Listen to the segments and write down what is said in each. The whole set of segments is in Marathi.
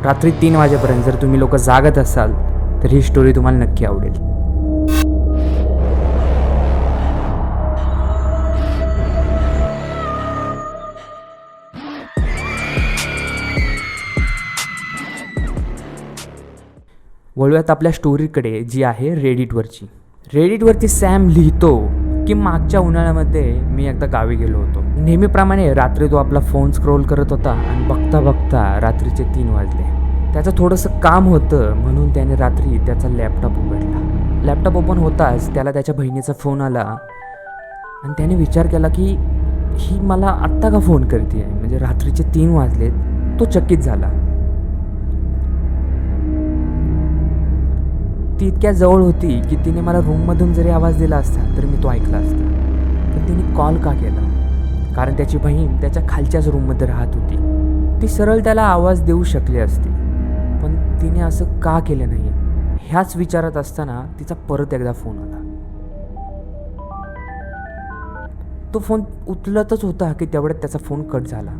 रात्री 3 वाजेपर्यंत जर तुम्ही लोक जागत असाल तर ही स्टोरी तुम्हाला नक्की आवडेल. वळूयात आपल्या स्टोरीकडे, जी आहे रेडिटवरची. रेडिटवरती सॅम लिहितो की मागच्या उन्हाळ्यामध्ये मी एकदा गावी गेलो होतो. नेहमीप्रमाणे रात्री तो आपला फोन स्क्रोल करत होता आणि बघता बघता रात्रीचे 3 वाजले. त्याचं थोडंसं काम होतं म्हणून त्याने रात्री त्याचा लॅपटॉप उघडला. लॅपटॉप ओपन होताच त्याला त्याच्या बहिणीचा फोन आला आणि त्याने विचार केला की ही मला आत्ता का फोन करते आहे, म्हणजे रात्रीचे 3 वाजलेत. तो चकित झाला. ती इतक्या जवळ होती की तिने मला रूममधून जरी आवाज दिला असता तरी मी तो ऐकला असता. पण तिने कॉल का केला? कारण त्याची बहीण त्याच्या खालच्याच रूममध्ये राहत होती. ती सरळ त्याला आवाज देऊ शकली असती, पण तिने असं का केलं नाही, ह्याच विचारात असताना तिचा परत एकदा फोन आला. तो फोन उचलतच होता की तेवढ्यात त्याचा फोन कट झाला.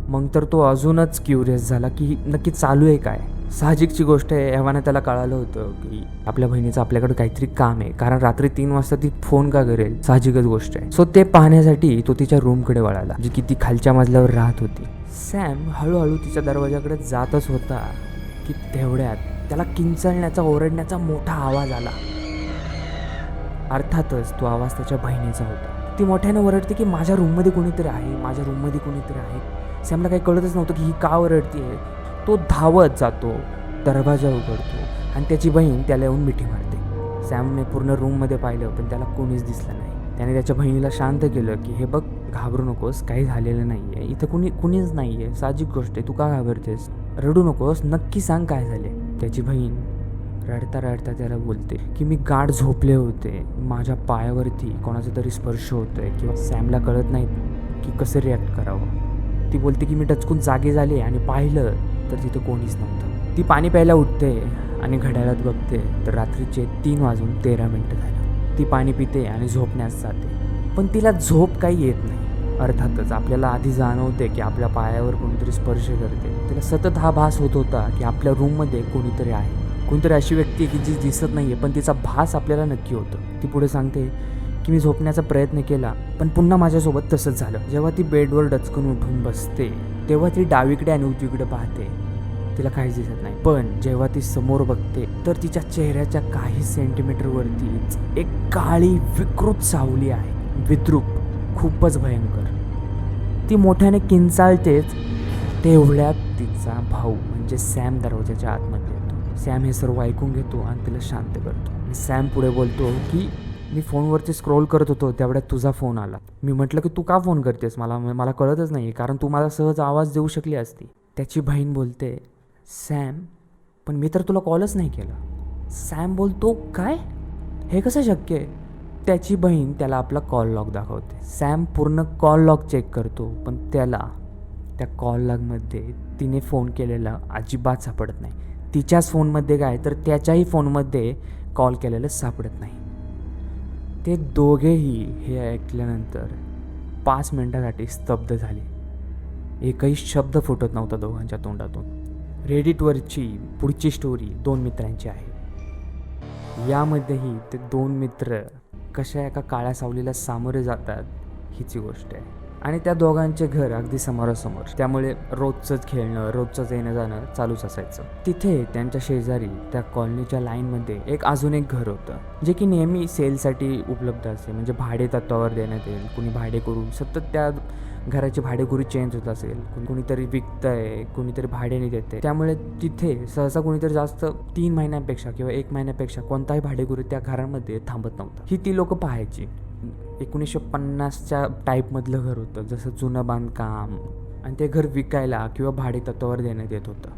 मग तर तो अजूनच क्युरियस झाला की नक्की चालू आहे काय. साहजिकची गोष्ट आहे, एव्हाना त्याला कळालं होतं की आपल्या बहिणीचं आपल्याकडे काहीतरी काम आहे, कारण रात्री 3 वाजता ती फोन का करेल, साहजिकच गोष्ट आहे. सो ते पाहण्यासाठी तो तिच्या रूमकडे वळाला, जी की ती खालच्या मजल्यावर राहत होती. सॅम हळूहळू तिच्या दरवाजाकडे जातच होता की तेवढ्यात त्याला किंचाळण्याचा, ओरडण्याचा मोठा आवाज आला. अर्थातच तो आवाज त्याच्या बहिणीचा होता. ती मोठ्याने ओरडते की माझ्या रूममध्ये कोणीतरी आहे, माझ्या रूममध्ये कोणीतरी आहे. सॅमला काही कळतच नव्हतं की ही का ओरडते आहे. तो धावत जातो, दरवाजा उघडतो आणि त्याची बहीण त्याला येऊन मिठी मारते. सॅमने पूर्ण रूममध्ये पाहिलं पण त्याला कोणीच दिसलं नाही. त्याने त्याच्या बहिणीला शांत केलं की हे बघ, घाबरू नकोस, काही झालेलं नाही आहे, इथं कुणीच नाही आहे, साहजिक गोष्ट आहे, तू का घाबरतेस, रडू नकोस, नक्की सांग काय झाले. त्याची बहीण रडता रडता त्याला बोलते की मी गाढ झोपले होते, माझ्या पायावरती कोणाचा तरी स्पर्श होतोय किंवा सॅमला कळत नाही की कसं रिॲक्ट करावं. ती बोलते की मी डचकून जागे झाले आणि पाहिलं तर तिथं कोणीच नव्हतं. ती पाणी प्यायला उठते आणि घड्याळात बघते तर रात्रीचे 3:13 झाले. ती पाणी पिते आणि झोपण्यास जाते, पण तिला झोप काही येत नाही. अर्थातच आपल्याला आधी जाणवते की आपल्या पायावर कोणीतरी स्पर्श करते. तिला सतत हा भास होत होता की आपल्या रूममध्ये कोणीतरी आहे, कोणीतरी अशी व्यक्ती आहे की जी दिसत नाही आहे पण तिचा भास आपल्याला नक्की होतं. ती पुढे सांगते की मी झोपण्याचा प्रयत्न केला पण पुन्हा माझ्यासोबत तसंच झालं. जेव्हा ती बेडवर डचकून उठून बसते तेव्हा ती डावीकडे आणि उजवीकडे पाहते, तिला काहीच दिसत नाही. पण जेव्हा ती समोर बघते तर तिच्या चेहऱ्याच्या काही सेंटीमीटरवरतीच एक काळी विकृत सावली आहे, विद्रूप, खूपच भयंकर. ती मोठ्याने किंचाळतेच तेवढ्यात तिचा भाऊ म्हणजे सॅम दरवाजाच्या आतमध्ये येतो. सॅम हे सर्व ऐकून घेतो आणि तिला शांत करतो. सॅम पुढे बोलतो की मी फोनवरती स्क्रोल करत होतो तेवढ्यात तुझा फोन आला. मी म्हटलं की तू का फोन करतेस, मला कळतच नाही, कारण तू मला सहज आवाज देऊ शकली असती. त्याची बहीण बोलते सॅम पण मी तर तुला कॉलच नाही केला. सॅम बोलतो काय, हे कसं शक्य आहे. त्याची बहीण त्याला आपला कॉल लॉग दाखवते. सॅम पूर्ण कॉल लॉग चेक करतो पण त्याला त्या कॉल लॉगमध्ये तिने फोन केलेला अजिबात सापडत नाही. तिच्याच फोनमध्ये काय तर त्याच्याही फोनमध्ये कॉल केलेलं सापडत नाही. ते दोघेही हे ऐकल्यानंतर 5 मिनिटासाठी स्तब्ध झाले. एकही शब्द फुटत नव्हता दोघांच्या तोंडातून. रेडिटवरची पुढची स्टोरी 2 मित्रांची आहे. यामध्येही ते 2 मित्र कशा एका काळ्या सावलीला सामोरे जातात हीची गोष्ट आहे. आणि त्या दोघांचे घर अगदी समोरासमोर, त्यामुळे रोजचंच खेळणं, रोजचंच येणं जाणं चालूच असायचं. तिथे त्यांच्या शेजारी त्या कॉलनीच्या लाईनमध्ये अजून एक घर होतं, जे की नेहमी सेलसाठी उपलब्ध असेल, म्हणजे भाडे तत्वावर देण्यात येईल. कुणी भाडे करून सतत त्या घराची भाडेकरू चेंज होत असेल, कुणीतरी विकतंय, कुणीतरी भाड्याने देते. त्यामुळे तिथे सहसा कुणीतरी जास्त 3 महिन्यांपेक्षा किंवा 1 महिन्यापेक्षा कोणताही भाडेकरू त्या घरामध्ये थांबत नव्हता. ही ती लोकं पाहायची. 1950च्या टाईपमधलं घर होतं, जसं जुनं बांधकाम, आणि ते घर विकायला किंवा भाडे तत्वावर देण्यात येत होतं.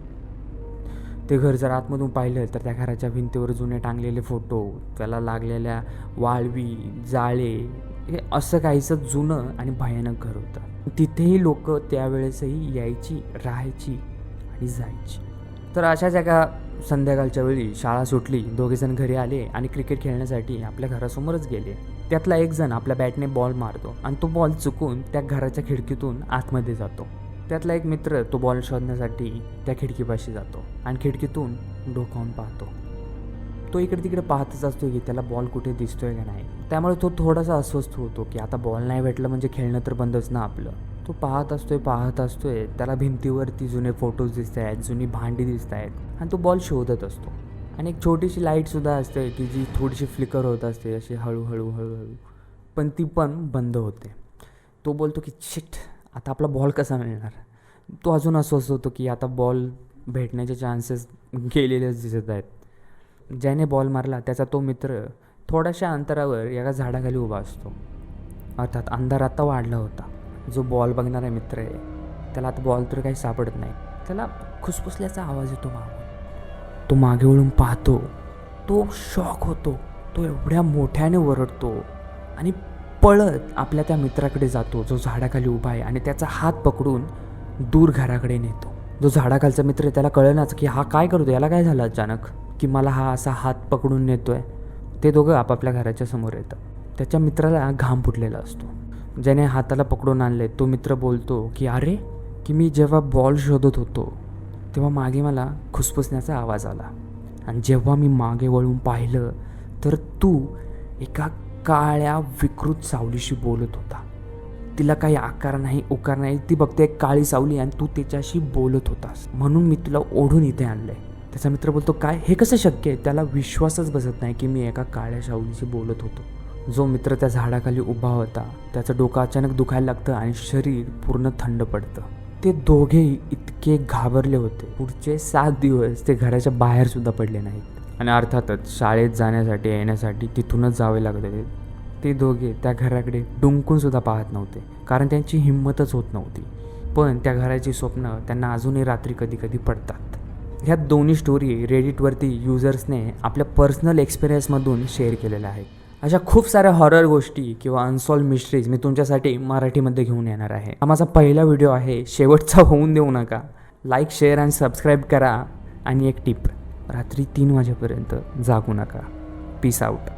ते घर जर आतमधून पाहिलं तर त्या घराच्या भिंतीवर जुने टांगलेले फोटो, त्याला लागलेल्या वाळवी, जाळे, हे असं काहीसं जुनं आणि भयानक घर होतं. तिथेही लोक त्यावेळेसही यायची, राहायची आणि जायची. तर अशाच एका संध्याकाळच्या वेळी शाळा सुटली, दोघेजण घरी आले आणि क्रिकेट खेळण्यासाठी आपल्या घरासमोरच गेले. त्यातला एक जण आपल्या बॅटने बॉल मारतो आणि तो बॉल चुकून त्या घराच्या खिडकीतून आतमध्ये जातो. त्यातला एक मित्र तो बॉल शोधण्यासाठी त्या खिडकीपाशी जातो आणि खिडकीतून डोकावून पाहतो. तो इकडे तिकडे पाहतच असतो की त्याला बॉल कुठे दिसतोय का नाही. त्यामुळे तो थोडासा अस्वस्थ होतो की आता बॉल नाही भेटलं म्हणजे खेळणं तर बंदच ना आपलं. तो पाहत असतोय. त्याला भिंतीवरती जुने फोटोज दिसत आहेत, जुनी भांडी दिसत आहेत आणि तो बॉल शोधत असतो. आणि एक छोटीशी लाईटसुद्धा असते की जी थोडीशी फ्लिकर होत असते अशी हळूहळू, पण ती पण बंद होते. तो बोलतो की शिट, आता आपला बॉल कसा मिळणार. तो अजून अस्वस्थ होतो की आता बॉल भेटण्याचे चान्सेस गेलेलेच दिसत आहेत. ज्याने बॉल मारला त्याचा तो मित्र थोड्याशा अंतरावर एका झाडाखाली उभा असतो. अर्थात अंधार आता वाढला होता. जो बॉल बघणारा मित्र आहे त्याला आता बॉल तर काही सापडत नाही. त्याला खुसफुसल्याचा आवाज येतो मागून. तो मागे वळून पाहतो. तो शॉक होतो. तो एवढ्या मोठ्याने ओरडतो आणि पळत आपल्या त्या मित्राकडे जातो जो झाडाखाली उभा आहे आणि त्याचा हात पकडून दूर घराकडे नेतो. जो झाडाखालचा मित्र आहे त्याला कळेनाच की हा काय करतो, याला काय झालं अचानक की मला हा असा हात पकडून नेतोय. ते दोघं आपापल्या घराच्या समोर येतं. त्याच्या मित्राला घाम फुटलेला असतो. ज्याने हाताला पकडून आणले तो मित्र बोलतो की अरे, की मी जेव्हा बॉल शोधत होतो तेव्हा मागे मला खुसफुसण्याचा आवाज आला आणि जेव्हा मी मागे वळून पाहिलं तर तू एका काळ्या विकृत सावलीशी बोलत होता. तिला काही आकार नाही, उकार नाही, ती फक्त एक काळी सावली आणि तू त्याच्याशी बोलत होतास, म्हणून मी तुला ओढून इथे आणलंय. त्याचा मित्र बोलतो काय, हे कसं शक्य आहे. त्याला विश्वासच बसत नाही की मी एका काळ्या सावलीशी बोलत होतो. जो मित्र त्या झाडाखाली उभा होता त्याचं डोकं अचानक दुखायला लागतं आणि शरीर पूर्ण थंड पडतं. ते दोघेही इतके घाबरले होते. पुढचे 7 दिवस ते घराच्या बाहेरसुद्धा पडले नाहीत आणि अर्थातच शाळेत जाण्यासाठी येण्यासाठी तिथूनच जावे लागत होते. ते दोघे त्या घराकडे डुंकूनसुद्धा पाहत नव्हते कारण त्यांची हिंमतच होत नव्हती. पण त्या घराची स्वप्न त्यांना अजूनही रात्री कधी कधी पडतात. ह्या दोन्ही स्टोरी रेडिटवरती युजर्सने आपल्या पर्सनल एक्सपिरियन्समधून शेअर केलेल्या आहेत. अशा खूप साऱ्या हॉरर गोष्टी किंवा अनसॉल्व मिस्ट्रीज मी तुमच्यासाठी मराठीमध्ये घेऊन येणार आहे. हा माझा पहिला व्हिडिओ आहे, शेवटचा होऊन देऊ नका. लाईक, शेअर आणि सबस्क्राईब करा. आणि एक टिप, रात्री 3 वाजेपर्यंत जागू नका. Peace out.